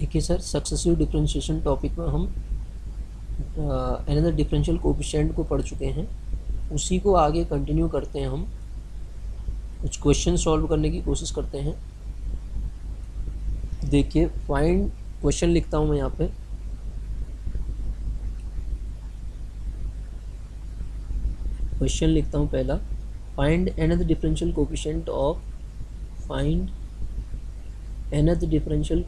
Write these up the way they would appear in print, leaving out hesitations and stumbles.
देखिए sir, successive differentiation topic में हम अनदर डिफरेंशियल कोएफिशिएंट को पढ़ चुके हैं। उसी को आगे कंटिन्यू करते हैं। हम कुछ क्वेश्चन सॉल्व करने की कोशिश करते हैं। देखिए, फाइंड क्वेश्चन लिखता हूँ मैं यहाँ पे। क्वेश्चन लिखता हूँ पहला, find another differential coefficient of nth differential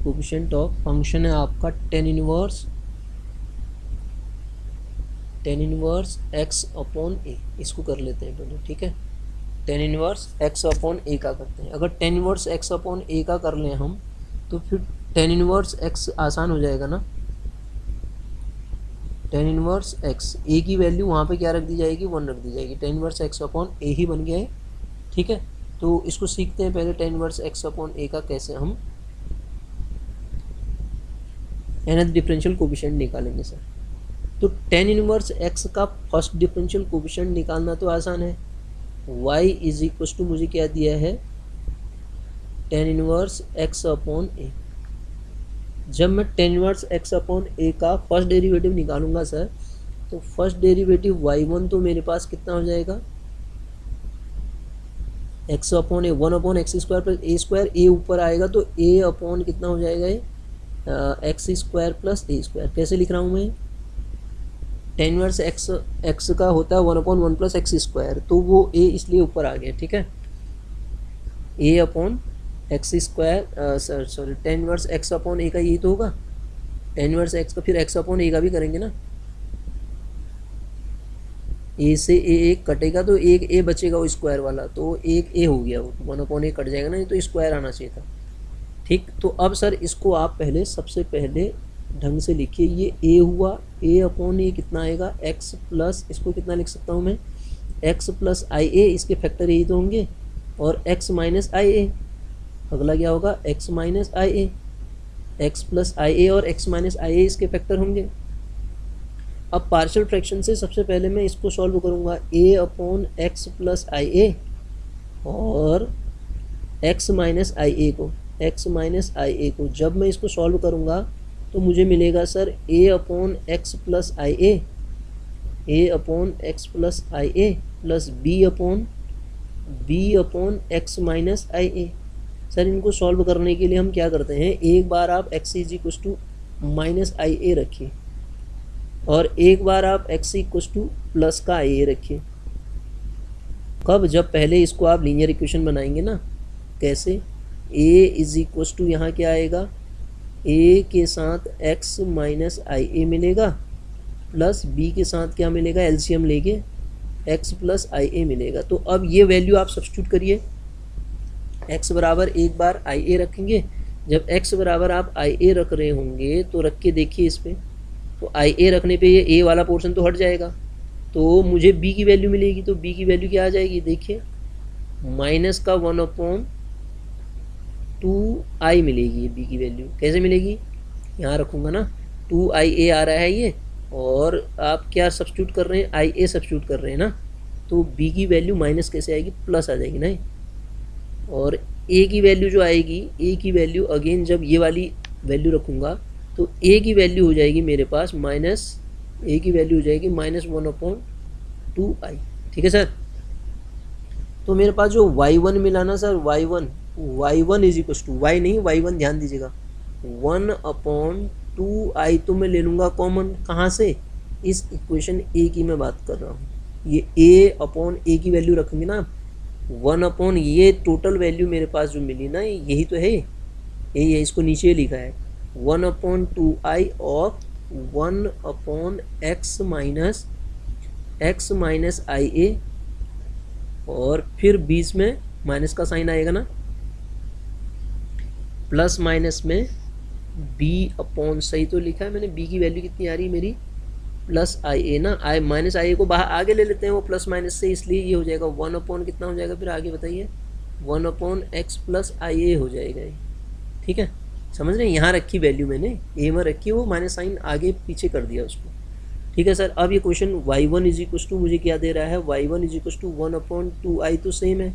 coefficient of function है आपका tan inverse x upon a। इसको कर लेते हैं पहले, ठीक है। tan inverse x upon a का करते हैं। अगर tan inverse x upon a का कर लें हम, तो फिर tan इनवर्स x आसान हो जाएगा ना। tan इनवर्स x, a की वैल्यू वहाँ पे क्या रख दी जाएगी, 1 रख दी जाएगी। tan inverse x upon a ही बन गया है, ठीक है। तो इसको सीखते हैं पहले, tan inverse x upon a का कैसे हम nth डिफरेंशियल कोएफिशिएंट निकालेंगे सर। तो tan इनवर्स x का फर्स्ट डिफरेंशियल कोएफिशिएंट निकालना तो आसान है। y इज इक्वल टू मुझे क्या दिया है, tan inverse x upon a। जब मैं tan inverse x upon a का फर्स्ट डेरिवेटिव निकालूंगा सर, तो फर्स्ट डेरिवेटिव y1 तो मेरे पास कितना हो जाएगा, x upon a, 1 upon x square plus a square. a ऊपर आएगा तो a अपॉन कितना हो जाएगा, ये x square plus a square. कैसे लिख रहा हूँ मैं, tan इनवर्स x का होता है 1 अपॉन 1 प्लस एक्स स्क्वायर, तो वो a इसलिए ऊपर आ गया, ठीक है। a upon x square sorry tan inverse x upon a का यही तो होगा। tan इनवर्स x का फिर x अपॉन a का भी करेंगे ना। a से a एक कटेगा तो एक a बचेगा वो स्क्वायर वाला, तो एक a हो गया, वो 1 अपॉन a कट जाएगा ना, तो स्क्वायर आना चाहिए था, ठीक। तो अब सर इसको आप पहले सबसे पहले ढंग से लिखिए। ये a हुआ, a अपॉन a कितना आएगा, x प्लस, इसको कितना लिख सकता हूँ मैं, x प्लस आई ए, इसके फैक्टर यही तो होंगे, और x माइनस आई ए। अगला क्या होगा, x minus i A, x plus i ए और x माइनस आई ए इसके फैक्टर होंगे। अब पार्शियल फ्रैक्शन से सबसे पहले मैं इसको सॉल्व करूँगा, a upon x plus i ए और x माइनस आई ए को, जब मैं इसको सॉल्व करूँगा तो मुझे मिलेगा sir a upon x plus i A plus b upon x minus i A. Sir इनको सॉल्व करने के लिए हम क्या करते हैं, एक बार आप x is equal to minus i a रखिए और एक बार आप x इक्वल टू प्लस का आई ए रखिए। कब, जब पहले इसको आप लीनियर इक्वेशन बनाएंगे ना। कैसे, a इज इक्वल टू यहाँ क्या आएगा, a के साथ x माइनस आई ए मिलेगा प्लस b के साथ क्या मिलेगा, एलसीएम लेके x प्लस आई ए मिलेगा। तो अब ये वैल्यू आप सब्स्टिट्यूट करिए। x बराबर एक बार आई ए रखेंगे, जब x बराबर आप आई ए रख रहे होंगे तो रख के देखिए इस पर, तो आई ए रखने पे ये a वाला पोर्शन तो हट जाएगा, तो मुझे b की वैल्यू मिलेगी। तो b की वैल्यू क्या आ जाएगी, देखिए माइनस का 1 अपॉन 2i मिलेगी b की वैल्यू। कैसे मिलेगी, यहाँ रखूँगा ना, 2ia आ रहा है ये, और आप क्या सब्स्टिट्यूट कर रहे हैं, ia सब्स्टिट्यूट कर रहे हैं ना, तो b की वैल्यू माइनस कैसे आएगी, प्लस आ जाएगी ना। और a की वैल्यू जो आएगी, a की वैल्यू अगेन जब ये वाली वैल्यू रखूँगा तो a की वैल्यू हो जाएगी मेरे पास माइनस 1 अपॉन 2i, ठीक है सर। तो मेरे पास जो y1 मिला ना sir, y1 is equal to, y नहीं y1 ध्यान दीजिएगा, 1 अपॉन 2i तो मैं ले लूँगा कॉमन, कहाँ से, इस इक्वेशन a की मैं बात कर रहा हूँ। ये a अपॉन a की वैल्यू रखेंगे ना, 1 अपॉन ये टोटल वैल्यू मेरे पास जो मिली ना, यही तो है, यही है, इसको नीचे लिखा है 1 अपॉन 2i और 1 अपॉन एक्स माइनस आई ए, और फिर बीच में माइनस का साइन आएगा ना, प्लस माइनस में b अपॉन, सही तो लिखा है मैंने, b की वैल्यू कितनी आ रही है मेरी, प्लस आई ए ना, आई माइनस आई ए को बाहर आगे ले लेते हैं वो प्लस माइनस से, इसलिए ये हो जाएगा 1 अपॉन कितना हो जाएगा, फिर आगे बताइए, 1 अपॉन एक्स प्लस आई ए हो जाएगा ये, ठीक है। समझ रहे हैं, यहाँ रखी वैल्यू मैंने, ए में रखी, वो माइनस साइन आगे पीछे कर दिया उसको, ठीक है सर। अब ये question y1 is equals to मुझे क्या दे रहा है, y1 is equals to 1/2i तो सेम है,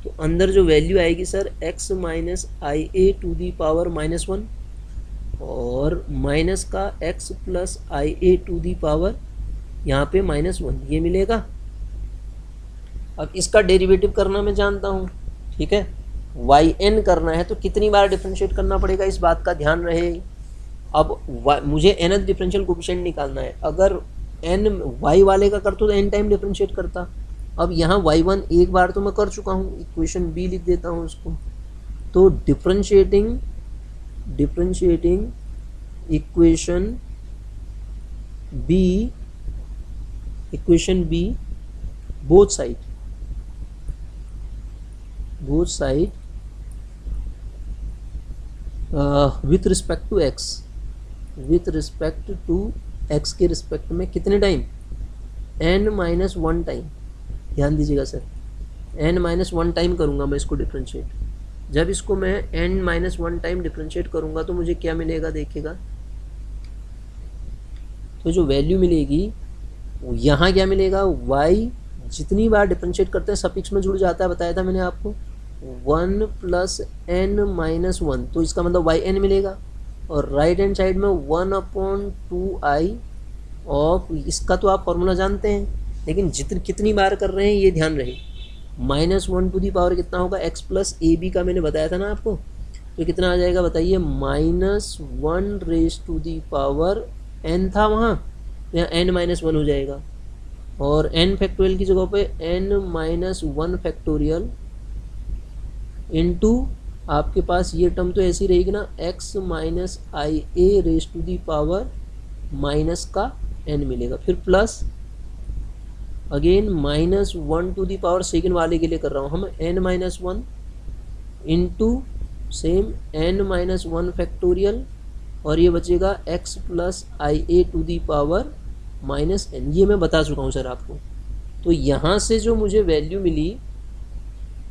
तो अंदर जो वैल्यू आएगी sir x minus i a to the power -1 और माइनस का x plus i a to the power यहाँ पे -1 ये मिलेगा। अब इसका डेरिवेटिव करना मैं जानता हूँ, ठीक है, yn करना है तो कितनी बार डिफरेंशिएट करना पड़ेगा इस बात का ध्यान रहे। अब मुझे nth डिफरेंशियल कोफिशिएंट निकालना है, अगर n y वाले का करता तो n टाइम डिफरेंशिएट करता। अब यहाँ y1 एक बार तो मैं कर चुका हूँ, इक्वेशन b लिख देता हूँ उसको। तो differentiating equation b both side with respect to x के रिस्पेक्ट में कितने टाइम, n-1 टाइम। ध्यान दीजिएगा सर, n-1 टाइम करूँगा मैं इसको डिफ्रेंशिएट। जब इसको मैं n-1 टाइम डिफ्रेंशिएट करूँगा तो मुझे क्या मिलेगा देखिएगा, तो जो वैल्यू मिलेगी यहाँ क्या मिलेगा, y जितनी बार डिफ्रेंशिएट करते हैं सफिक्स में जुड़ जाता है, बताया था मैंने आपको, 1 प्लस n-1, तो इसका मतलब yn मिलेगा। और राइट हैंड साइड में 1/2i ऑफ, इसका तो आप फॉर्मूला जानते हैं, लेकिन कितनी बार कर रहे हैं ये ध्यान रहे। -1 टू दी पावर कितना होगा, x प्लस ए बी का मैंने बताया था ना आपको, तो कितना आ जाएगा बताइए, -1 raise to the power n था वहाँ, तो यहाँ n-1 हो जाएगा। और n फैक्टोरियल की जगह पे n-1 फैक्टोरियल इनटू आपके पास ये टर्म तो ऐसी रहेगी ना, x minus i a raise to the power minus का n मिलेगा, फिर plus again -1 to the power second वाले के लिए कर रहा हूँ हम, n-1 into same n-1 factorial, और ये बचेगा x plus i a to the power -n। ये मैं बता चुका हूँ सर आपको। तो यहाँ से जो मुझे वैल्यू मिली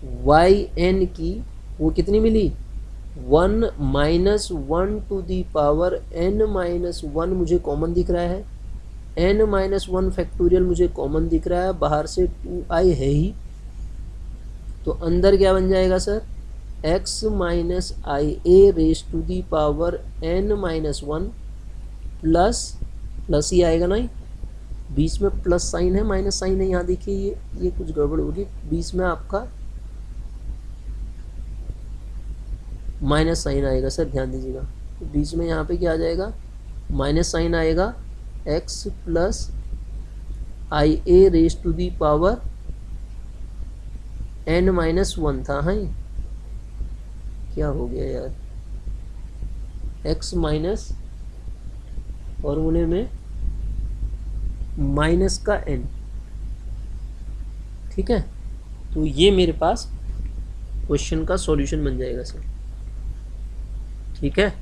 yn की, वो कितनी मिली, 1 -1 टू दी पावर n-1 मुझे कॉमन दिख रहा है, n-1 फैक्टोरियल मुझे कॉमन दिख रहा है, बाहर से 2i है ही, तो अंदर क्या बन जाएगा sir, x minus i a raise to the power n-1 plus ही आएगा ना, बीच में प्लस साइन है माइनस साइन है, यहाँ देखिए ये कुछ गड़बड़ होगी, बीच में आपका माइनस साइन आएगा सर, ध्यान दीजिएगा। तो बीच में यहाँ पे क्या आ जाएगा, माइनस साइन आएगा, x plus i a raise to the power n-1 था, हाँ क्या हो गया यार, x माइनस फॉर्मूले में माइनस का n, ठीक है। तो ये मेरे पास क्वेश्चन का सॉल्यूशन बन जाएगा सर, ठीक है।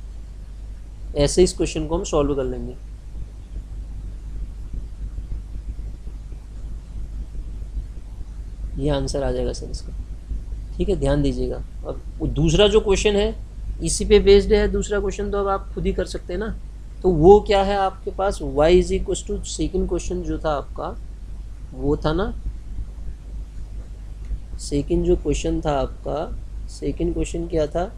ऐसे इस क्वेश्चन को हम सॉल्व कर लेंगे। ये आंसर आ जाएगा सर इसका, ठीक है, ध्यान दीजिएगा। अब दूसरा जो क्वेश्चन है इसी पे बेस्ड है दूसरा क्वेश्चन, तो अब आप खुद ही कर सकते हैं ना। तो वो क्या है आपके पास, y is equals to, second question जो था आपका वो था ना, सेकेंड जो क्वेश्चन था आपका, सेकेंड क्वेश्चन क्या था,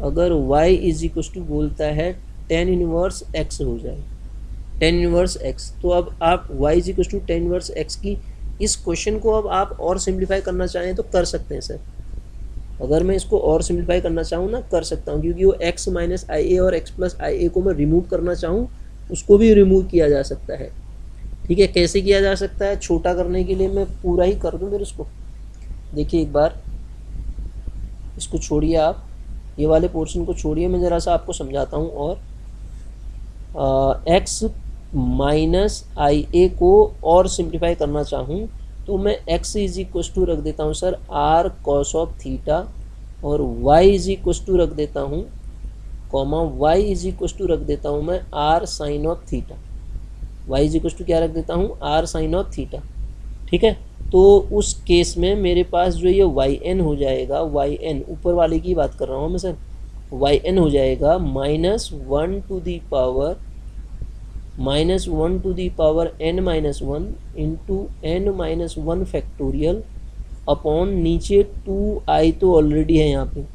अगर y इज इक्वस टू बोलता है tan इनवर्स x हो जाए, tan इनवर्स x, तो अब आप y is equals to tan inverse x की इस क्वेश्चन को अब आप और सिंप्लीफाई करना चाहें तो कर सकते हैं सर। अगर मैं इसको और सिंप्लीफाई करना चाहूँ ना, कर सकता हूँ, क्योंकि वो x माइनस आई ए और x प्लस आई ए को मैं रिमूव करना चाहूँ उसको भी रिमूव किया जा सकता है, ठीक है। कैसे किया जा सकता है, छोटा करने के लिए मैं पूरा ही कर दूँ फिर इसको, देखिए एक बार इसको छोड़िए, आप ये वाले पोर्शन को छोड़िए, मैं ज़रा सा आपको समझाता हूँ। और x माइनस आई ए को और सिंप्लीफाई करना चाहूँ तो मैं x इज इक्वस टू रख देता हूँ sir r cos of theta, और y इज इक्वस टू रख देता हूँ comma y is equals to रख देता हूँ मैं r sine of theta, y is equals to क्या रख देता हूँ, r साइन ऑफ थीटा, ठीक है। तो उस केस में मेरे पास जो ये yn हो जाएगा, yn ऊपर वाले की बात कर रहा हूँ मैं सर, yn हो जाएगा -1 to the power -1 to the power n-1 into n-1 factorial upon नीचे 2i तो ऑलरेडी है, यहाँ पे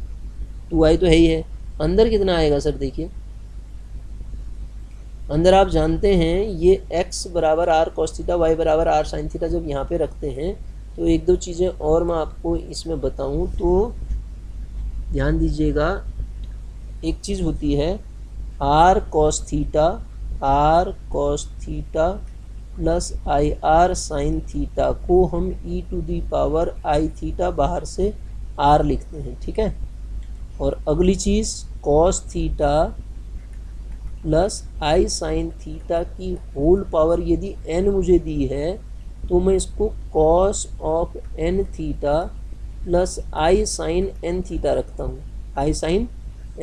2i तो है ही है। अंदर कितना आएगा सर? देखिए अंदर आप जानते हैं ये x बराबर आर कॉस थीटा, y बराबर आर साइन थीटा जब यहाँ पे रखते हैं तो एक दो चीज़ें और मैं आपको इसमें बताऊँ तो ध्यान दीजिएगा। एक चीज़ होती है r cos theta plus i r sine theta को हम e to the power i theta बाहर से r लिखते हैं, ठीक है। और अगली चीज़ cos theta plus i sine theta की होल पावर यदि n मुझे दी है तो मैं इसको cos of n theta plus i sine n theta रखता हूँ, आई साइन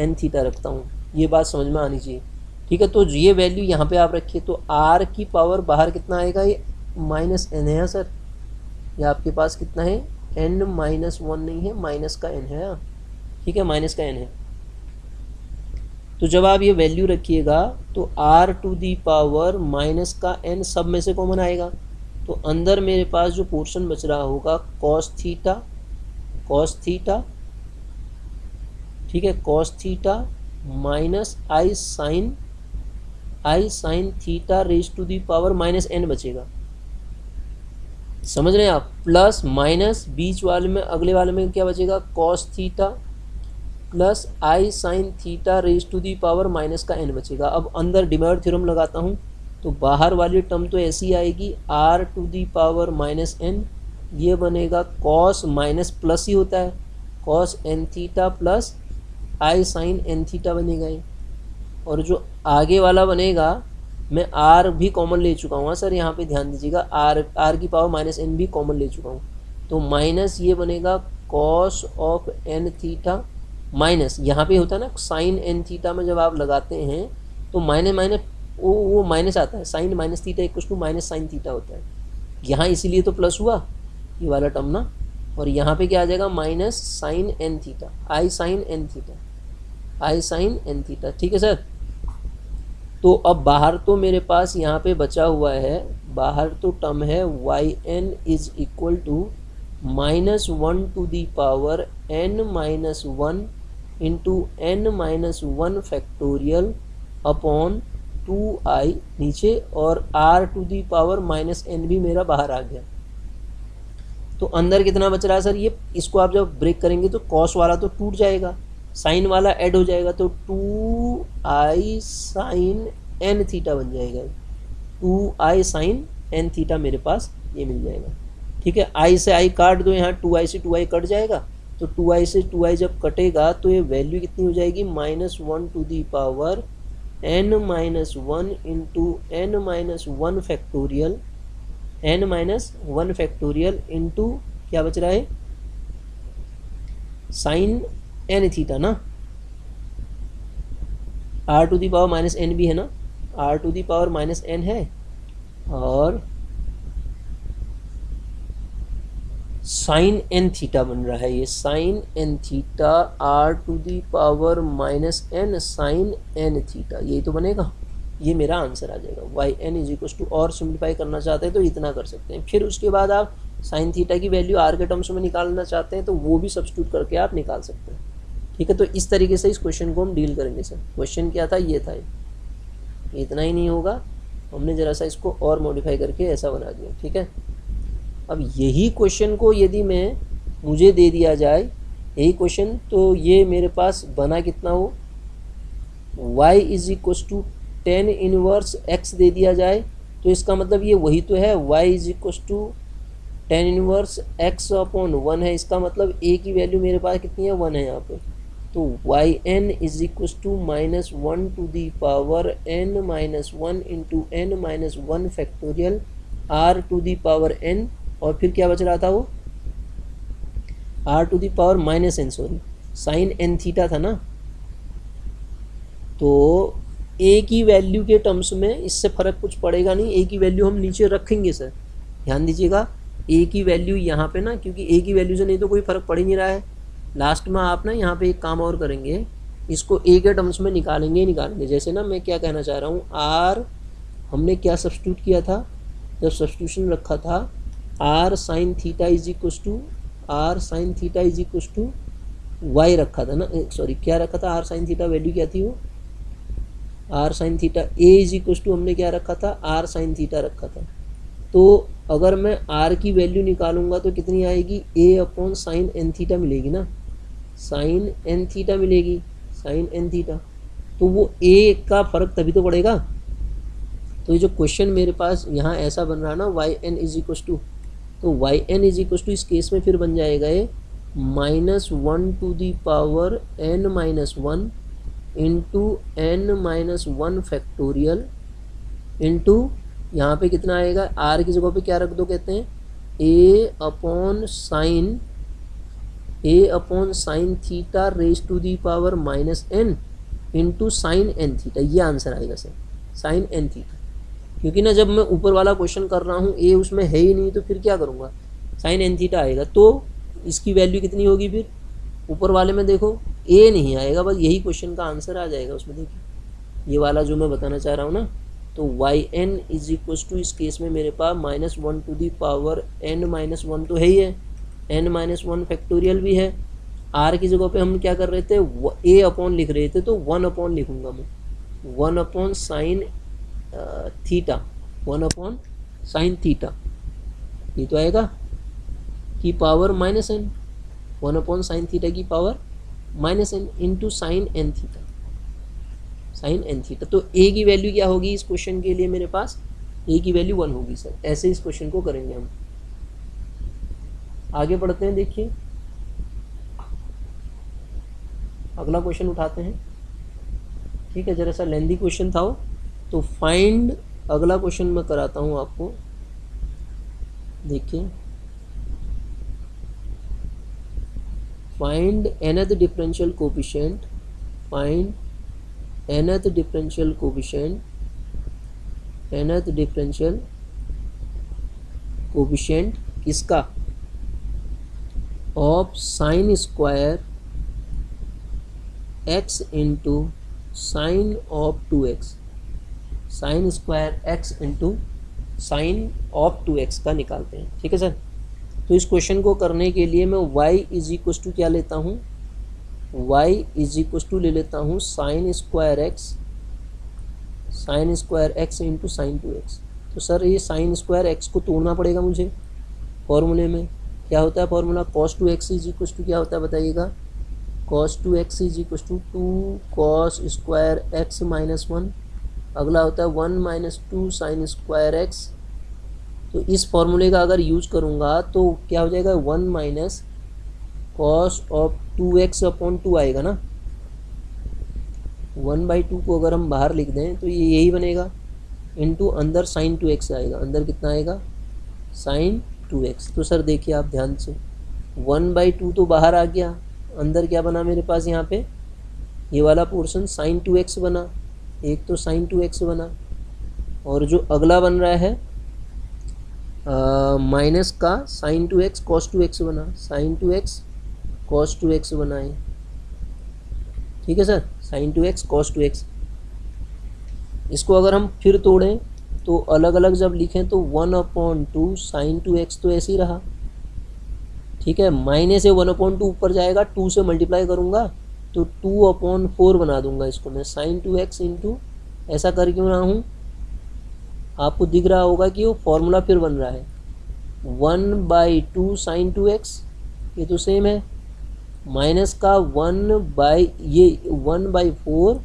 n थीटा रखता हूँ। ये बात समझ में आनी चाहिए, ठीक है। तो ये वैल्यू यहाँ पे आप रखिए तो r की पावर बाहर कितना आएगा? ये -n है सर, ये आपके पास कितना है? n-1 नहीं है, माइनस का n है, ठीक है, माइनस का n है। तो जब आप ये वैल्यू रखिएगा तो r to the power minus का n सब में से कॉमन आएगा, तो अंदर मेरे पास जो पोर्शन बच रहा होगा कॉस थीटा, ठीक है, cos theta minus i sine theta raise to the power -n बचेगा, समझ रहे हैं आप। प्लस माइनस बीच वाले में, अगले वाले में क्या बचेगा? Cos theta plus i sine theta raise to the power minus का n बचेगा। अब अंदर डिमॉर्ट थ्योरम लगाता हूँ तो बाहर वाली टर्म तो ऐसी आएगी r to the power -n, ये बनेगा कॉस माइनस प्लस ही होता है cos n theta plus i sine n theta बनेगा ये। और जो आगे वाला बनेगा मैं r भी कॉमन ले चुका हूँ सर, यहाँ पे ध्यान दीजिएगा, r की पावर -n भी कॉमन ले चुका हूँ, तो माइनस ये बनेगा cos of n theta minus, यहाँ पे होता है ना साइन n थीटा में जब आप लगाते हैं तो माइनस वो माइनस आता है, sine minus theta equal to minus sine theta होता है, यहाँ इसीलिए तो प्लस हुआ ये वाला टर्म ना। और यहाँ पे क्या आ जाएगा? माइनस साइन n थीटा, आई साइन n थीटा, ठीक है सर। तो अब बाहर तो मेरे पास यहाँ पे बचा हुआ है, बाहर तो टर्म है yn is equal to -1 to the power n-1 into n-1 factorial upon 2i नीचे, और r to the power -n भी मेरा बाहर आ गया। तो अंदर कितना बच रहा है सर? ये इसको आप जब ब्रेक करेंगे तो कॉस वाला तो टूट जाएगा, साइन वाला ऐड हो जाएगा, तो 2i साइन n थीटा बन जाएगा, 2i साइन n थीटा मेरे पास ये मिल जाएगा, ठीक है। i से i काट दो, यहाँ 2i से 2i कट जाएगा, तो 2i से 2i जब कटेगा तो ये वैल्यू कितनी हो जाएगी? -1 to the power n-1 into n-1 factorial, n-1 factorial into क्या बच रहा है? साइन n थीटा ना, r to the power -n भी है ना, r to the power -n है, और साइन n थीटा बन रहा है, ये sine n theta r to the power -n sine n theta, यही तो बनेगा, ये मेरा आंसर आ जाएगा। yn इज इक्वल टू, और सिंप्लीफाई करना चाहते हैं तो इतना कर सकते हैं। फिर उसके बाद आप साइन थीटा की वैल्यू r के टर्म्स में निकालना चाहते हैं तो वो भी सब्स्टिट्यूट करके आप निकाल सकते हैं, ठीक है। तो इस तरीके से इस क्वेश्चन को हम डील करेंगे सर। क्वेश्चन क्या था? ये था, इतना ही नहीं होगा, हमने ज़रा सा इसको और मॉडिफाई करके ऐसा बना दिया, ठीक है। अब यही क्वेश्चन को यदि मुझे दे दिया जाए यही क्वेश्चन, तो ये मेरे पास बना कितना हो? y is equal to 10 inverse x दे दिया जाए तो इसका मतलब ये वही तो है, y is equal to 10 inverse x upon 1 है, इसका मतलब a की वैल्यू मेरे पास कितनी है? 1 है यहाँ पे। तो yn is equal to -1 to the power n-1 into n-1 factorial r to the power n, और फिर क्या बच रहा था? वो r to the power -n, sorry sine n theta था ना। तो a की वैल्यू के टर्म्स में इससे फ़र्क कुछ पड़ेगा नहीं, a की वैल्यू हम नीचे रखेंगे सर, ध्यान दीजिएगा, a की वैल्यू यहाँ पे ना, क्योंकि a की वैल्यू से नहीं तो कोई फ़र्क पड़ ही नहीं रहा है। लास्ट में आप ना यहाँ पे एक काम और करेंगे, इसको a के टर्म्स में निकालेंगे। जैसे ना मैं क्या कहना चाह रहा हूँ, r हमने क्या सब्स्टिट्यूट किया था, जब सब्स्टिट्यूशन रखा था r sine theta is equals to y रखा था ना, सॉरी क्या रखा था, आर साइन थीटा वैल्यू क्या थी, वो r sine theta a is equals to हमने क्या रखा था, आर साइन थीटा रखा था। तो अगर मैं आर की वैल्यू निकालूंगा तो कितनी आएगी, ए अपॉन साइन एन थीटा मिलेगी ना, साइन एन थीटा मिलेगी, साइन एन थीटा। तो वो ए का फ़र्क तभी तो पड़ेगा। तो ये जो क्वेश्चन मेरे पास यहाँ ऐसा बन रहा है ना, y n is equals to, तो y n is equals to इस केस में फिर बन जाएगा ये -1 to the power n minus one into n minus one factorial into यहाँ पे कितना आएगा, r की जगह पे क्या रख दो, कहते हैं a upon sine theta raise to the power -n into sine n theta. ये आंसर आएगा सर, साइन एन थीटा। क्योंकि ना जब मैं ऊपर वाला क्वेश्चन कर रहा हूँ ए उसमें है ही नहीं, तो फिर क्या करूँगा, साइन एन थीटा आएगा। तो इसकी वैल्यू कितनी होगी, फिर ऊपर वाले में देखो ए नहीं आएगा, बस यही क्वेश्चन का आंसर आ जाएगा उसमें। देखिए ये वाला जो मैं बताना चाह रहा हूँ ना, तो y n is equals to इस केस में मेरे पास -1 to the power n minus one तो है ही है, n माइनस वन फैक्टोरियल भी है। आर की जगह पे हम क्या कर रहे थे, ए अपॉन लिख रहे थे, तो 1 अपॉन लिखूंगा मैं, 1 upon sine theta, 1 upon sine theta, ये तो आएगा की power -n, 1 upon sine theta की power -n into sine n theta, sine n theta. तो ए की वैल्यू क्या होगी इस क्वेश्चन के लिए, मेरे पास ए की वैल्यू 1 होगी सर। ऐसे इस क्वेश्चन को करेंगे हम। आगे बढ़ते हैं, देखिए अगला क्वेश्चन उठाते हैं। ठीक है, जरा सा लेंदी क्वेश्चन था वो, तो फाइंड, अगला क्वेश्चन मैं कराता हूँ आपको। देखिए, find nth differential coefficient, find nth differential coefficient, nth differential coefficient किसका, of sine square x into sine of 2x, sine square x into sine of 2x का निकालते हैं। ठीक है सर। तो इस क्वेश्चन को करने के लिए मैं y इज इक्वस टू क्या लेता हूँ, y इज इक्वस टू ले लेता हूँ sign square x into sign 2x। तो सर ये साइन स्क्वायर x को तोड़ना पड़ेगा मुझे फॉर्मूले में। क्या होता है formula, cos 2x is equals to क्या होता है बताइएगा, cos 2x is equals to 2 cos square x minus 1, अगला होता है 1 माइनस 2 साइन स्क्वायर x। तो इस फॉर्मूले का अगर यूज करूँगा तो क्या हो जाएगा, 1 minus cos of 2x upon 2 आएगा ना, 1/2 को अगर हम बाहर लिख दें तो ये यही बनेगा, इंटू अंदर साइन 2x आएगा, अंदर कितना आएगा साइन 2x। तो सर देखिए आप ध्यान से, 1/2 तो बाहर आ गया, अंदर क्या बना मेरे पास यहाँ पे, ये वाला पोर्शन साइन 2x बना, एक तो साइन 2x बना, और जो अगला बन रहा है माइनस का साइन 2x कॉस 2x बना, साइन 2x कॉस 2x बनाए। ठीक है sir, sign 2x cos 2x। इसको अगर हम फिर तोड़ें तो अलग अलग जब लिखें तो 1/2 साइन 2x तो ऐसे ही रहा। ठीक है, माइनस से 1/2 ऊपर जाएगा, 2 से मल्टीप्लाई करूँगा तो 2/4 बना दूंगा इसको मैं, साइन 2x इंटू, ऐसा कर क्यों रहा हूँ, आपको दिख रहा होगा कि वो फॉर्मूला फिर बन रहा है 1/2 साइन 2x, ये तो सेम है, माइनस का 1/4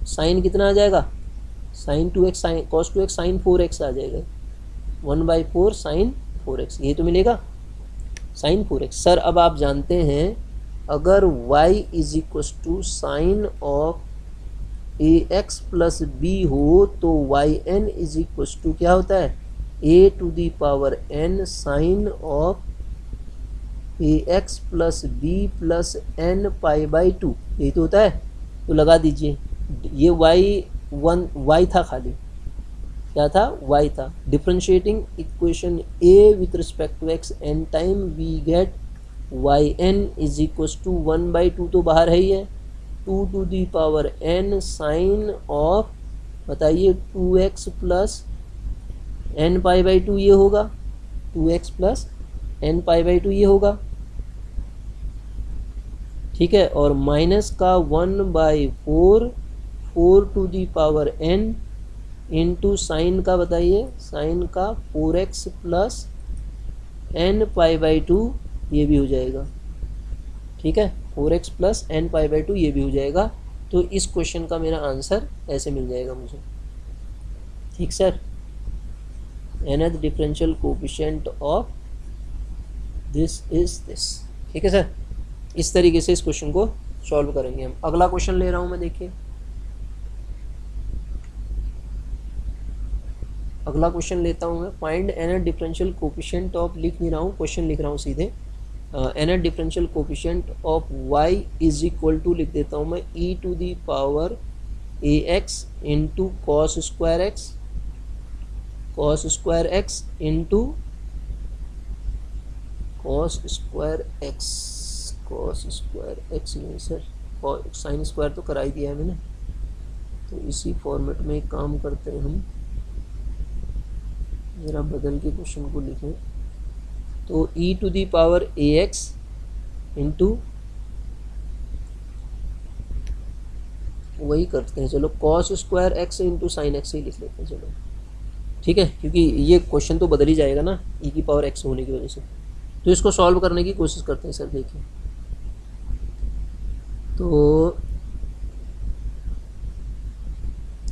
साइन कितना आ जाएगा, sine 2x sine cos 2x sine 4x आ जाएगा, 1/4 साइन 4x, ये तो मिलेगा साइन 4x। सर अब आप जानते हैं अगर y is equals to sine of ax plus b हो तो y n is equals to क्या होता है, a to the power n sine of ax plus b plus n π/2, यही तो होता है। तो लगा दीजिए, ये y था, खाली क्या था, y था। Differentiating equation a with respect to x n time we get y n is equals to 1/2 तो बाहर है ही है, 2 to the power n sine of बताइए 2x plus n pi by two ये होगा, 2x plus n pi by two ये होगा, ठीक है। और माइनस का 1/4 4 to the power n into sine का बताइए, साइन का 4x plus n pi by two ये भी हो जाएगा, ठीक है। 4x plus n pi by two ये भी हो जाएगा। तो इस क्वेश्चन का मेरा आंसर ऐसे मिल जाएगा मुझे, ठीक sir. nth differential coefficient of this is this, ठीक है सर। इस तरीके से इस क्वेश्चन को सॉल्व करेंगे हम। अगला क्वेश्चन ले रहा हूँ मैं, देखिए अगला क्वेश्चन लेता हूँ मैं। Find nth differential coefficient of, लिख नहीं रहा हूँ, क्वेश्चन लिख रहा हूँ सीधे। nth differential coefficient of y is equal to, लिख देता हूँ मैं, e to the power ax into cos square x, cos square x into cos square x, cos square x नहीं सर, साइन स्क्वायर तो करा ही दिया है मैंने। तो इसी फॉर्मेट में एक काम करते हैं हम, ज़रा बदल के क्वेश्चन को लिखें। तो e to the power ax into, वही करते हैं चलो, cos square x into sine x ही लिख लेते हैं चलो, ठीक है, क्योंकि ये क्वेश्चन तो बदल ही जाएगा ना e की पावर x होने की वजह से। तो इसको सॉल्व करने की कोशिश करते हैं सर। देखिए तो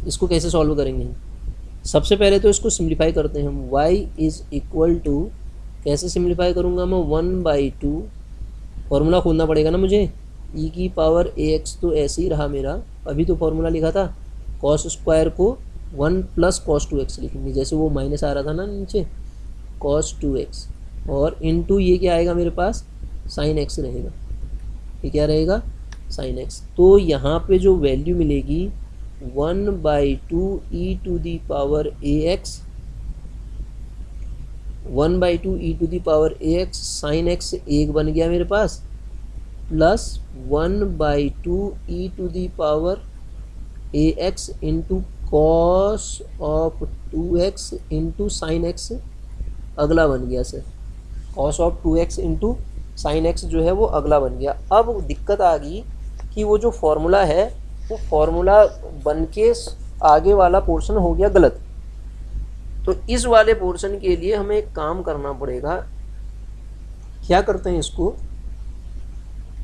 इसको कैसे सॉल्व करेंगे हम, सबसे पहले तो इसको सिंप्लीफाई करते हैं हम। y इज़ इक्वल टू, कैसे सिंप्लीफाई करूँगा मैं, 1/2, फॉर्मूला खोलना पड़ेगा ना मुझे। e की पावर ax तो ऐसे ही रहा मेरा, अभी तो फॉर्मूला लिखा था, कॉस स्क्वायर को 1 प्लस कॉस 2x लिखेंगे, जैसे वो माइनस आ रहा था ना नीचे, कॉस 2x, और इनटू ये क्या आएगा मेरे पास, साइन x रहेगा, ये क्या रहेगा, साइन x। तो यहाँ पे जो वैल्यू मिलेगी 1/2 e to the power ax, 1/2 e to the power ax, sine x एक बन गया मेरे पास, plus 1/2 e to the power ax into cos of 2x into sine x अगला बन गया sir, cos of 2x into sine x जो है वो अगला बन गया। अब दिक्कत आ गई कि वो जो फॉर्मूला है वो फॉर्मूला बन के आगे वाला पोर्शन हो गया गलत। तो इस वाले पोर्शन के लिए हमें एक काम करना पड़ेगा। क्या करते हैं, इसको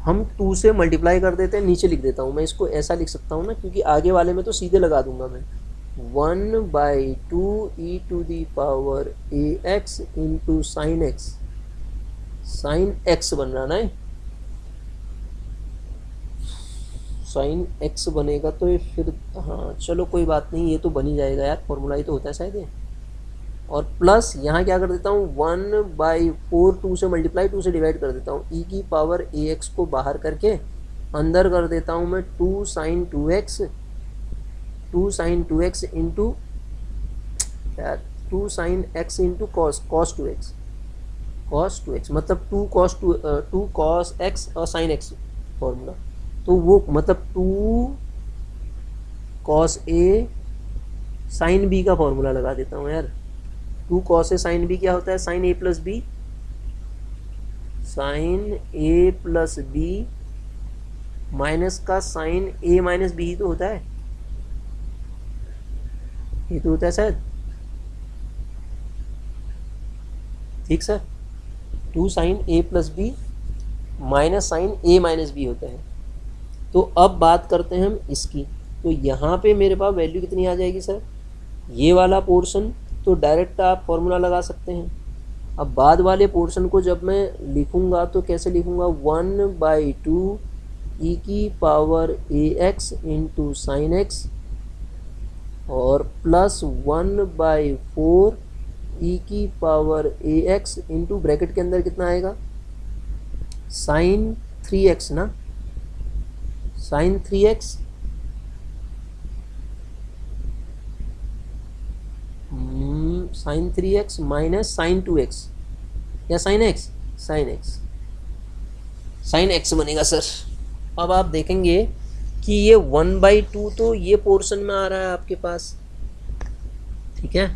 हम 2 से मल्टीप्लाई कर देते हैं, नीचे लिख देता हूँ मैं, इसको ऐसा लिख सकता हूँ ना, क्योंकि आगे वाले में तो सीधे लगा दूंगा मैं, 1/2 e to the power ax into sine x, sine x बन रहा ना, साइन एक्स बनेगा तो ये फिर, हाँ चलो कोई बात नहीं, ये तो बन ही जाएगा यार, फॉर्मूला ही तो होता है शायद ये। और प्लस यहाँ क्या कर देता हूँ, 1/4 2 से मल्टीप्लाई 2 से डिवाइड कर देता हूँ, e की पावर ax को बाहर करके अंदर कर देता हूँ मैं 2 साइन 2x इंटू यार 2 sign x into cos 2x, मतलब 2 कॉस x और साइन x फॉर्मूला। तो वो मतलब 2 कॉस a साइन b का फॉर्मूला लगा देता हूँ यार। 2 कॉस a साइन b क्या होता है, sine a plus b, sine a plus b minus का साइन a माइनस b ही तो होता है, ये तो होता है शायद, ठीक sir. 2 sine a plus b minus sine a minus b होता है। तो अब बात करते हैं हम इसकी। तो यहाँ पे मेरे पास वैल्यू कितनी आ जाएगी सर, ये वाला पोर्शन तो डायरेक्ट आप फॉर्मूला लगा सकते हैं। अब बाद वाले पोर्शन को जब मैं लिखूँगा तो कैसे लिखूँगा, 1/2 e की power ax into sine x और प्लस 1/4 e की पावर ax इंटू ब्रैकेट के अंदर कितना आएगा, साइन 3x ना, sign 3x sign 3x minus sign 2x या साइन x, साइन x बनेगा सर। अब आप देखेंगे कि ये 1/2 तो ये पोर्शन में आ रहा है आपके पास, ठीक है,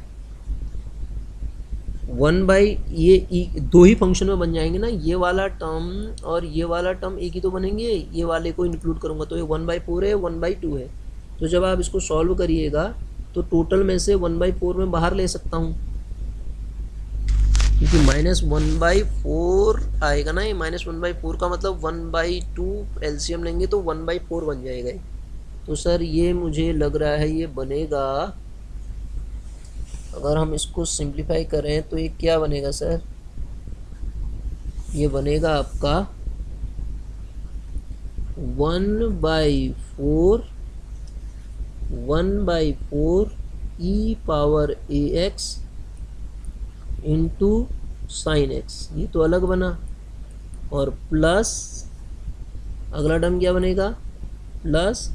वन बाई ये दो ही फंक्शन में बन जाएंगे ना, ये वाला टर्म और ये वाला टर्म एक ही तो बनेंगे, ये वाले को इंक्लूड करूँगा तो ये 1/4 है, 1/2 है। तो जब आप इसको सॉल्व करिएगा तो टोटल में से 1/4 में बाहर ले सकता हूँ, क्योंकि -1/4 आएगा ना, ये -1/4 का मतलब 1/2 एलसीएम लेंगे तो 1/4 बन जाएगा। तो सर ये मुझे लग रहा है ये बनेगा, अगर हम इसको सिंप्लीफाई करें तो ये क्या बनेगा सर, ये बनेगा आपका 1/4 e power ax into sine x, ये तो अलग बना, और प्लस अगला टर्म क्या बनेगा, plus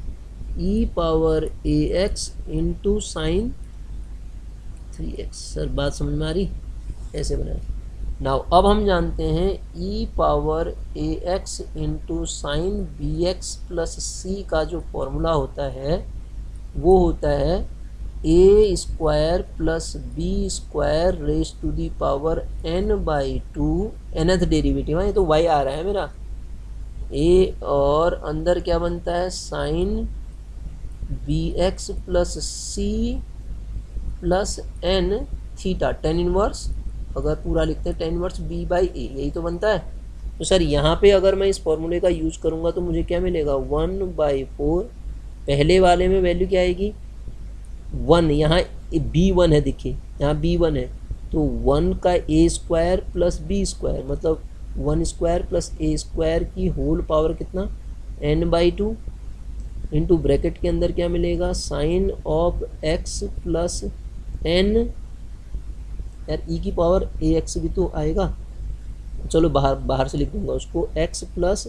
e power ax into sign 3x। Sir बात समझ में आ रही, ऐसे बनाए। नाउ अब हम जानते हैं e power ax into sine b x plus c का जो फॉर्मूला होता है वो होता है a square plus b square raise to the power n/2, nth derivative है, ये तो y आ रहा है मेरा, a और अंदर क्या बनता है sine b x plus c plus n theta, tan inverse, अगर पूरा लिखते हैं टेन इनवर्स b/a, यही तो बनता है। तो सर यहाँ पे अगर मैं इस फॉर्मूले का यूज़ करूँगा तो मुझे क्या मिलेगा, 1/4, पहले वाले में वैल्यू क्या आएगी 1, यहाँ b1 है, देखिए यहाँ b1 है, तो 1 का a square plus b square मतलब 1 स्क्वायर प्लस a स्क्वायर की होल पावर कितना n/2 इंटू ब्रैकेट के अंदर क्या मिलेगा sine of x plus n, यार e की पावर ax भी तो आएगा, चलो बाहर से लिख दूंगा उसको, x plus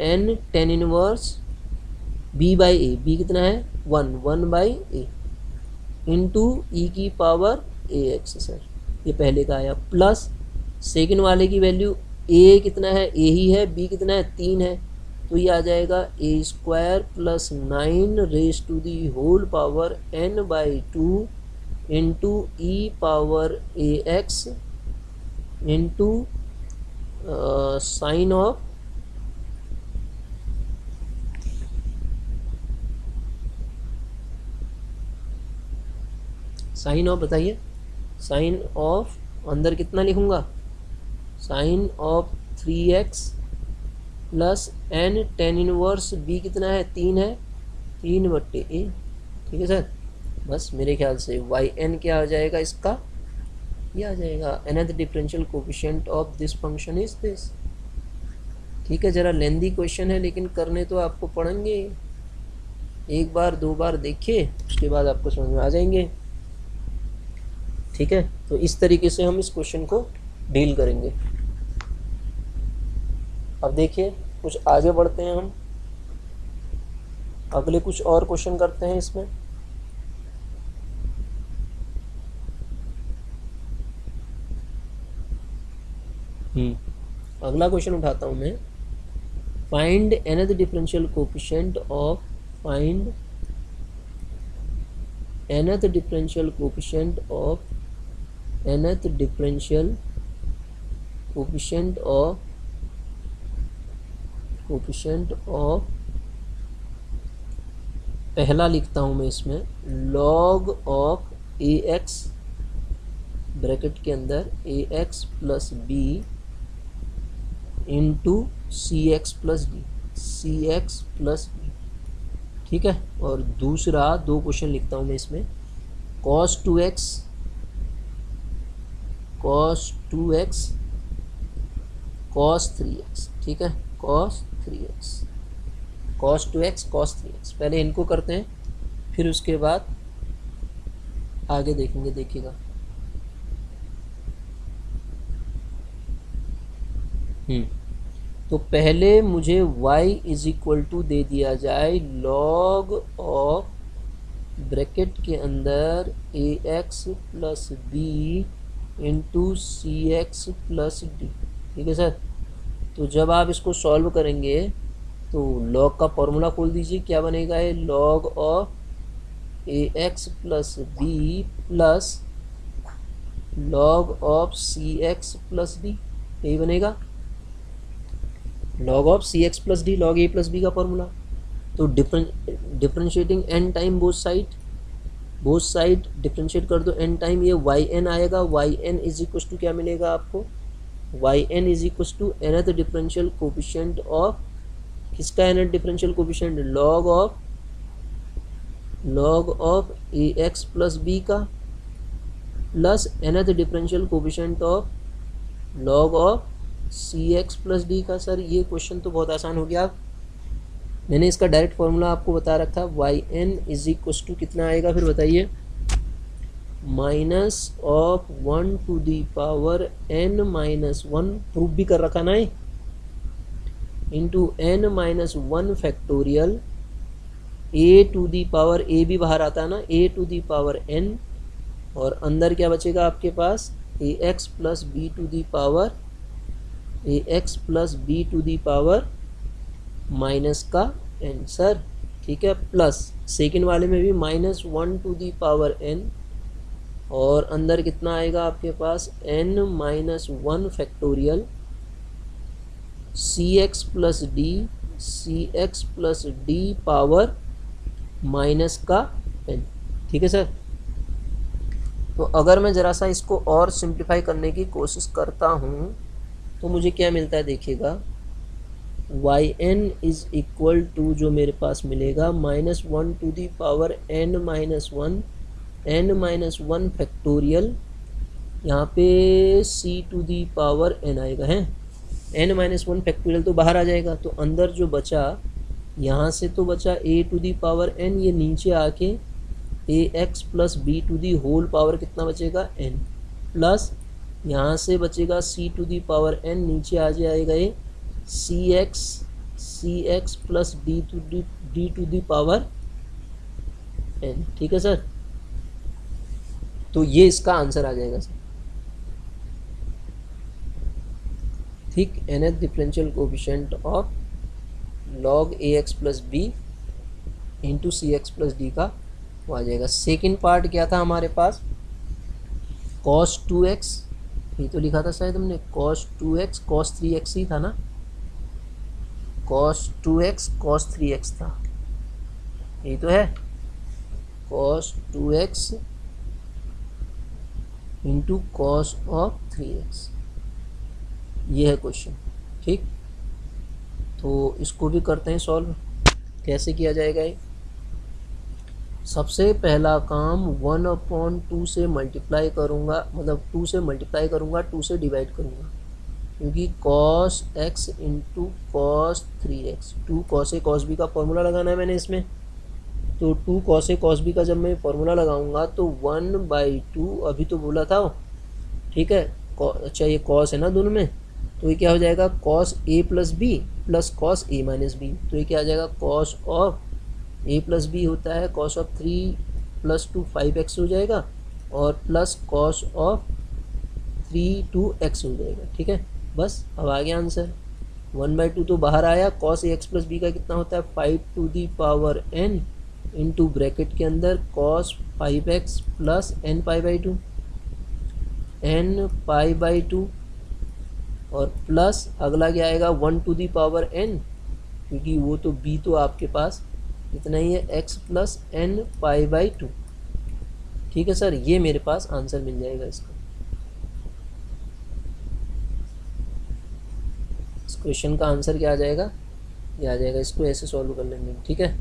n tan inverse b/a, b कितना है 1/a इंटू e की पावर ax। सर ये पहले का आया, प्लस सेकंड वाले की वैल्यू a कितना है, a ही है, b कितना है 3 है, तो ये आ जाएगा a square plus 9 raise to the whole power n/2 into e power ax into sine of बताइए, साइन ऑफ अंदर कितना लिखूंगा, sine of 3x plus n tan inverse b कितना है 3 है, 3/a। ठीक है सर, बस मेरे ख्याल से yn क्या आ जाएगा इसका, ये आ जाएगा nth differential coefficient of this function is this. ठीक है, ज़रा लेंदी क्वेश्चन है लेकिन करने तो आपको पड़ेंगे, एक बार दो बार देखिए उसके बाद आपको समझ में आ जाएंगे। ठीक है, तो इस तरीके से हम इस क्वेश्चन को डील करेंगे। अब देखिए कुछ आगे बढ़ते हैं, हम अगले कुछ और क्वेश्चन करते हैं इसमें। अगला क्वेश्चन उठाता हूं मैं, find nth differential coefficient of, find nth differential coefficient of, nth differential coefficient of, पहला लिखता हूं मैं इसमें log ऑफ ax ब्रैकेट के अंदर ax plus b into cx plus d, cx plus b। ठीक है, और दूसरा दो क्वेश्चन लिखता हूँ मैं इसमें, cos 2x, cos 3x। ठीक है, cos 3x, cos 2x cos 3x, पहले इनको करते हैं फिर उसके बाद आगे देखेंगे, देखिएगा। तो पहले मुझे y इज इक्वल टू दे दिया जाए log ऑफ ब्रैकेट के अंदर ax plus b into cx plus d। ठीक है सर, तो जब आप इसको सॉल्व करेंगे तो log का फॉर्मूला खोल दीजिए, क्या बनेगा ये log of ax plus b plus log of c x plus d, यही बनेगा log of c x plus d, log a plus b का फॉर्मूला। तो differentiating n time both side differentiate कर दो एन टाइम, ये y n आएगा, y n is equal to क्या मिलेगा आपको, y n is equal to nth differential coefficient of, किसका nth differential coefficient, log of a x plus b का plus nth differential coefficient of log of c x plus d का। Sir ये question तो बहुत आसान हो गया, मैंने इसका डायरेक्ट फॉर्मूला आपको बता रखा, y n is equal to कितना आएगा फिर बताइए, minus of 1 to the power n minus 1, proof भी कर रखा ना, into n minus 1 factorial a to the power, a भी बाहर आता है ना, a to the power n, और अंदर क्या बचेगा आपके पास, a x plus b to the power, a x plus b to the power minus का n सर, ठीक है, प्लस सेकेंड वाले में भी minus 1 to the power n, और अंदर कितना आएगा आपके पास n minus 1 factorial c x plus d power minus का n, ठीक है सर। तो अगर मैं ज़रा सा इसको और सिंप्लीफाई करने की कोशिश करता हूँ तो मुझे क्या मिलता है देखिएगा, y n is equal to जो मेरे पास मिलेगा minus 1 to the power n minus 1 factorial, यहाँ पे c to the power n आएगा, है n माइनस 1 फैक्टोरियल तो बाहर आ जाएगा, तो अंदर जो बचा यहाँ से तो बचा a to the power n, ये नीचे आके a x plus b to the whole power कितना बचेगा n, प्लस यहाँ से बचेगा c to the power n, नीचे आ जाएगा ये c x plus d to the power n, ठीक है सर। तो ये इसका आंसर आ जाएगा सर, ठीक, nth differential coefficient of log a x plus b into c x plus d का वो आ जाएगा। सेकेंड पार्ट क्या था हमारे पास, cos 2x, ये तो लिखा था शायद हमने, cos 2x cos 3x ही था ना, cos 2x cos 3x था, यही तो है, cos 2x into cos of 3x, ये है क्वेश्चन, ठीक। तो इसको भी करते हैं सॉल्व, कैसे किया जाएगा ये, सबसे पहला काम 1/2 से मल्टीप्लाई करूँगा, मतलब 2 से मल्टीप्लाई करूँगा, 2 से डिवाइड करूँगा, क्योंकि cos x into cos 3x, 2 cos a cos b का फॉर्मूला लगाना है मैंने इसमें, तो 2 cos a cos b का जब मैं फॉर्मूला लगाऊंगा तो 1/2, अभी तो बोला था, ठीक है, अच्छा ये cos है ना दोनों में, तो ये क्या हो जाएगा cos a plus b plus cos a minus b, तो ये क्या आ जाएगा cos of a plus b होता है cos ऑफ 3 प्लस 2 5x हो जाएगा, और प्लस cos ऑफ 3 2x हो जाएगा, ठीक है। बस अब आ गया आंसर, 1/2 तो बाहर आया, cos a x plus b का कितना होता है 5 to the power n into bracket के अंदर cos 5x plus n pi by two, और प्लस अगला क्या आएगा 1 टू दी पावर n, क्योंकि वो तो b तो आपके पास इतना ही है, x plus n pi by to, ठीक है सर। ये मेरे पास आंसर मिल जाएगा इसका, इस क्वेश्चन का आंसर क्या आ जाएगा, ये आ जाएगा, इसको ऐसे सॉल्व कर लेंगे, ठीक है।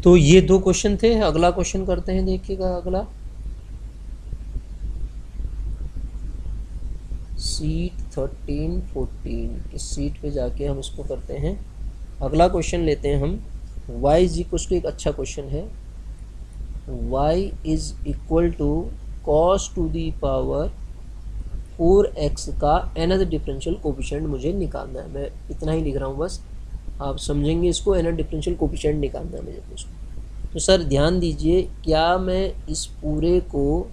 तो ये 2 क्वेश्चन थे, अगला क्वेश्चन करते हैं, देखिएगा अगला सीट 13 14, इस सीट पे जाके हम इसको करते हैं। अगला क्वेश्चन लेते हैं हम, y इज इक्वल टू, एक अच्छा क्वेश्चन है, y is equal to cos to the power 4x का nth डिफरेंशियल कोफिशिएंट मुझे निकालना है। मैं इतना ही लिख रहा हूँ बस, आप समझेंगे इसको, nth डिफरेंशियल कोफिशिएंट निकालना है मुझे इसको। तो सर ध्यान दीजिए, क्या मैं इस पूरे को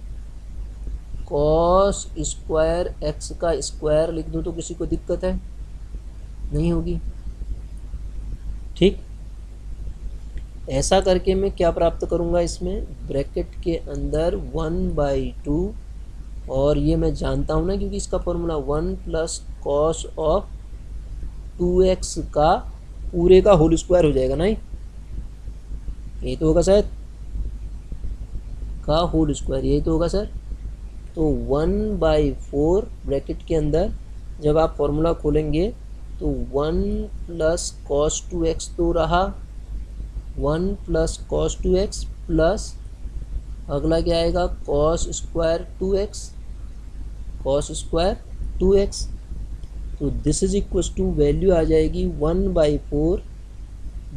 cos स्क्वायर x का स्क्वायर लिख दूँ तो किसी को दिक्कत है, नहीं होगी, ठीक। ऐसा करके मैं क्या प्राप्त करूँगा इसमें, ब्रैकेट के अंदर 1/2, और ये मैं जानता हूँ ना क्योंकि इसका formula 1 plus cos of 2x का पूरे का होल स्क्वायर हो जाएगा ना, यही तो होगा शायद, का होल स्क्वायर, यही तो होगा सर। तो 1/4 ब्रैकेट के अंदर जब आप फॉर्मूला खोलेंगे तो 1 प्लस कॉस 2x तो रहा, 1 प्लस कॉस 2x प्लस अगला क्या आएगा, cos square 2x, cos square 2x। तो this is equal to value आ जाएगी 1/4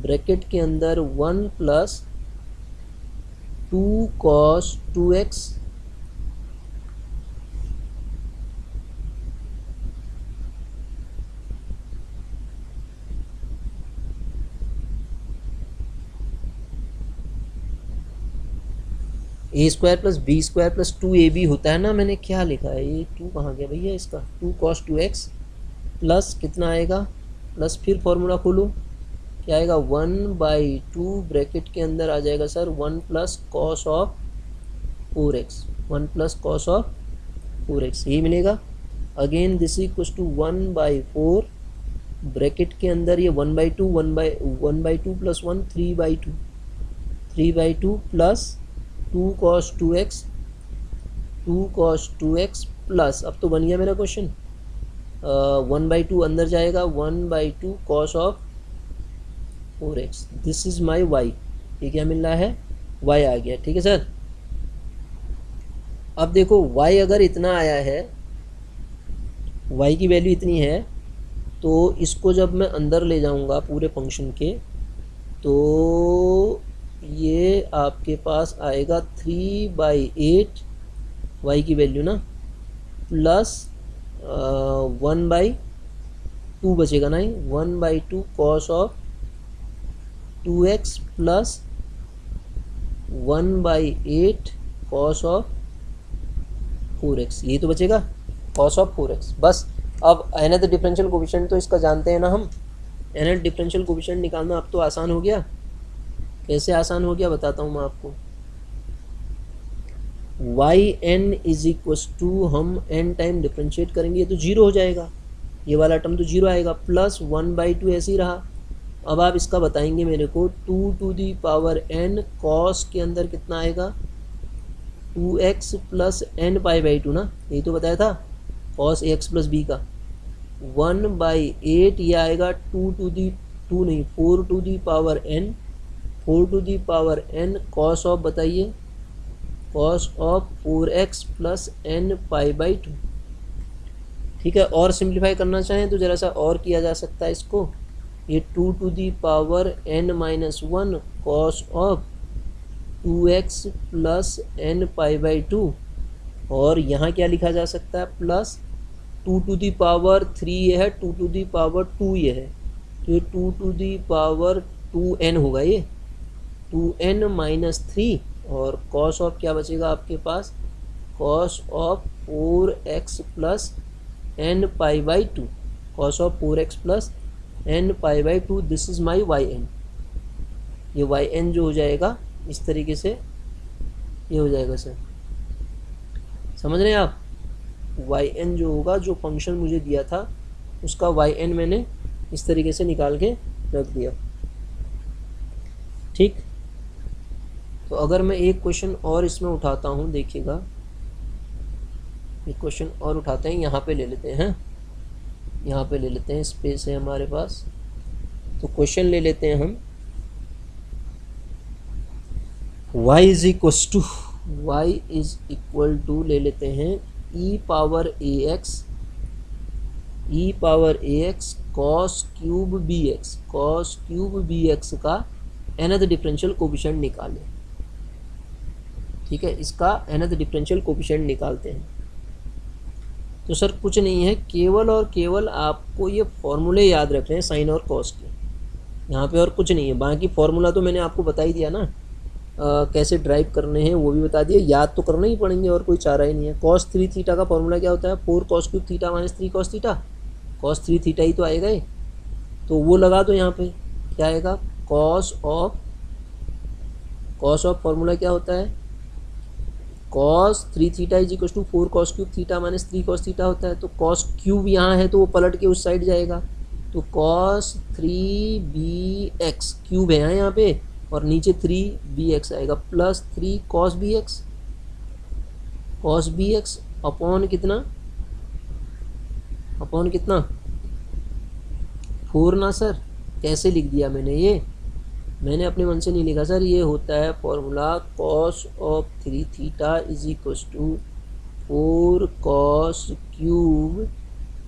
ब्रैकेट के अंदर 1 plus 2 cos 2x a square plus b square plus 2ab होता है ना, मैंने क्या लिखा है, ये 2 कहाँ गया भैया इसका, 2 cos 2x प्लस कितना आएगा, प्लस फिर फॉर्मूला खोलो, क्या आएगा 1/2 ब्रैकेट के अंदर आ जाएगा sir 1 plus cos of 4x, 1 plus cos of 4x, यही मिलेगा। Again this equals to 1/4 bracket के अंदर ये 1/2 1/2 plus 1 3/2, 3/2 plus 2 cos 2x, 2 cos 2x plus, अब तो बन गया मेरा क्वेश्चन, 1/2 अंदर जाएगा 1/2 cos of 4x, this is my y, ये क्या मिल रहा है, y आ गया, ठीक है सर। अब देखो y अगर इतना आया है, y की वैल्यू इतनी है, तो इसको जब मैं अंदर ले जाऊंगा पूरे फंक्शन के, तो ये आपके पास आएगा 3/8 y की वैल्यू ना, प्लस 1/2 बचेगा ना, 1/2 cos of 2x plus 1/8 cos of 4x, यही तो बचेगा, cos ऑफ 4x। बस अब nth डिफरेंशियल कोफिशिएंट तो इसका जानते हैं ना हम, nth डिफरेंशियल कोफिशिएंट निकालना अब तो आसान हो गया। कैसे आसान हो गया बताता हूँ मैं आपको, yn इज इक्वस टू, हम n टाइम डिफ्रेंशिएट करेंगे तो 0 हो जाएगा, ये वाला टर्म तो 0 आएगा, प्लस 1/2 ऐसे ही रहा। अब आप इसका बताएंगे मेरे को 2 to the power n cos के अंदर कितना आएगा, 2x प्लस n π/2 ना, यही तो बताया था cos ax प्लस b का, 1/8 ये आएगा 2 टू दी 2 नहीं 4 to the power n, 4 to the power n cos of, बताइए cos of 4x plus n π/2, ठीक है। और सिंप्लीफाई करना चाहें तो ज़रा सा और किया जा सकता है इसको, ये 2 to the power n-1 cos of 2x plus n π/2, और यहाँ क्या लिखा जा सकता है, प्लस 2 टू दी पावर 3 ये है, 2 टू दी पावर 2 ये है, तो ये 2 टू दी पावर 2n होगा, ये 2n-3, और cos ऑफ क्या बचेगा आपके पास, cos of 4x plus n π/2, cos of 4x plus n π/2, this is my yn, ये yn जो हो जाएगा इस तरीके से, ये हो जाएगा सर, समझ रहे हैं आप, yn जो होगा, जो फंक्शन मुझे दिया था उसका yn मैंने इस तरीके से निकाल के रख दिया, ठीक। तो अगर मैं एक क्वेश्चन और इसमें उठाता हूँ, देखिएगा एक क्वेश्चन और उठाते हैं, यहाँ पे ले लेते हैं, यहाँ पे ले लेते हैं, स्पेस है हमारे पास, तो क्वेश्चन ले लेते हैं हम, y इज इक्वल टू ले लेते हैं e power ax cos cube bx का nth डिफरेंशियल कोफिशिएंट निकालें, ठीक है, इसका nth डिफरेंशियल कोफिशिएंट निकालते हैं। तो सर कुछ नहीं है, केवल और केवल आपको ये फॉर्मूले याद रखने हैं साइन और कॉस के, यहाँ पे और कुछ नहीं है, बाकी फॉर्मूला तो मैंने आपको बता ही दिया ना, कैसे ड्राइव करने हैं वो भी बता दिया, याद तो करना ही पड़ेंगे और कोई चारा ही नहीं है। cos 3 थीटा का फॉर्मूला क्या होता है, 4 cos cube theta minus 3 cos theta, cos 3 theta ही तो आएगा ये, तो वो लगा दो यहाँ पे, क्या आएगा, cos of cos of formula क्या होता है, cos 3 theta is equal to 4 cos cube theta minus 3 cos theta होता है। तो कॉस क्यूब यहाँ है तो वो पलट के उस साइड जाएगा, तो कॉस 3bx क्यूब है यहाँ पे और नीचे 3bx आएगा plus 3 cos b x upon कितना, अपॉन कितना 4 ना सर। कैसे लिख दिया मैंने, ये मैंने अपने मन से नहीं लिखा सर, ये होता है formula cos of 3 theta is equal to 4 cos cube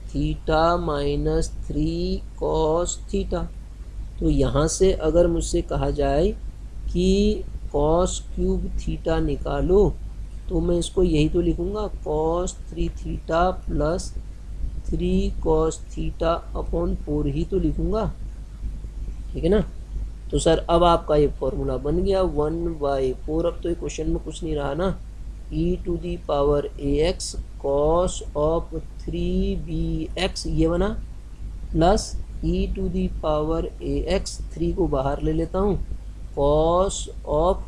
theta minus 3 cos theta. तो यहाँ से अगर मुझसे कहा जाए कि कॉस क्यूब थीटा निकालो तो मैं इसको यही तो लिखूँगा, cos 3 theta plus 3 cos theta upon 4 ही तो लिखूँगा, ठीक है ना। तो सर अब आपका ये फॉर्मूला बन गया 1/4। अब तो ये क्वेश्चन में कुछ नहीं रहा ना, e⁴ कॉस ऑफ 3bx ये बना प्लस e⁴ 3 को बाहर ले लेता हूँ, कॉस ऑफ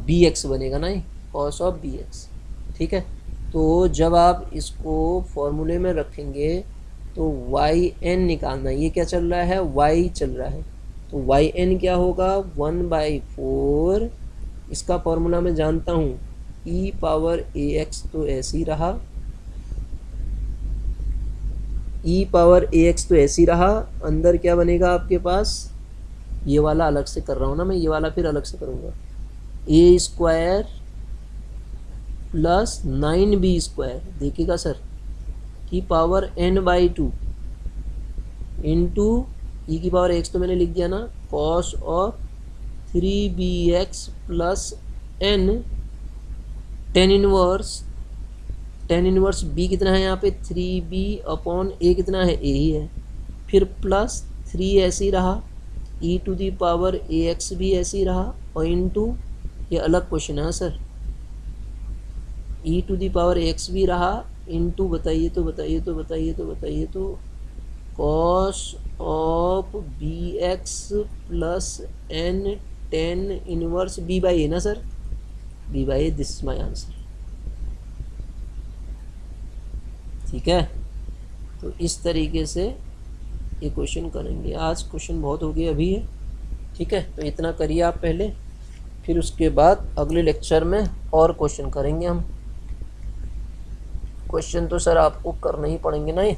bx बनेगा ना, ये कॉस ऑफ bx, ठीक है। तो जब आप इसको फॉर्मूले में रखेंगे तो yn निकालना, ये क्या चल रहा है, y चल रहा है, तो yn क्या होगा 1/4। इसका फॉर्मूला मैं जानता हूँ e⁴ तो ऐसे ही रहा, e⁴ तो ऐसे ही रहा। अंदर क्या बनेगा आपके पास, ये वाला अलग से कर रहा हूँ ना मैं, ये वाला फिर अलग से करूँगा, a² प्लस 9b² देखिएगा सर की पावर n/2 इंटू e⁴ तो मैंने लिख दिया ना, cos of 3bx plus n tan inverse b कितना है यहाँ पे 3b अपॉन a कितना है, a ही है, फिर प्लस 3 ऐसे ही रहा, e⁴ भी ऐसे ही रहा और इंटू ये अलग क्वेश्चन है सर, e⁴ भी रहा इंटू बताइए तो cos of bx plus n tan inverse b/a ना sir, b/a, this is my answer, ठीक है। तो इस तरीके से ये क्वेश्चन करेंगे। आज क्वेश्चन बहुत हो गए अभी है, ठीक है, तो इतना करिए आप पहले, फिर उसके बाद अगले लेक्चर में और क्वेश्चन करेंगे हम। क्वेश्चन तो सर आपको करना ही पड़ेंगे ना ये।